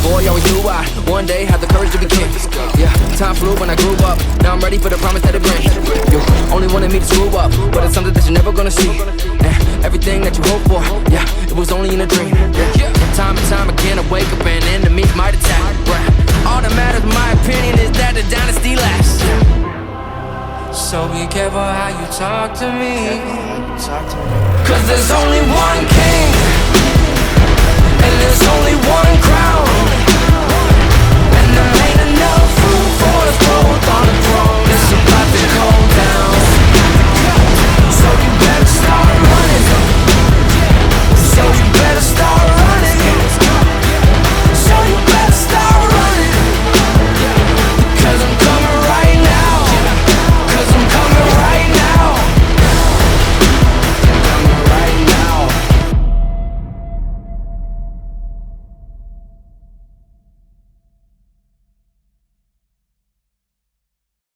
boy, always knew I one day had the courage to be king. Yeah, time flew when I grew up. Now I'm ready for the promise that it brings. You only wanted me to screw up, but it's something that you're never gonna see. And everything that you hope for, yeah, it was only in a dream. Yeah. Time and time again, I wake up and enemies might attack. Right. All that matters, in my opinion, is that the dynasty lasts. So be careful how you talk to me, 'cause there's only one king, and there's only one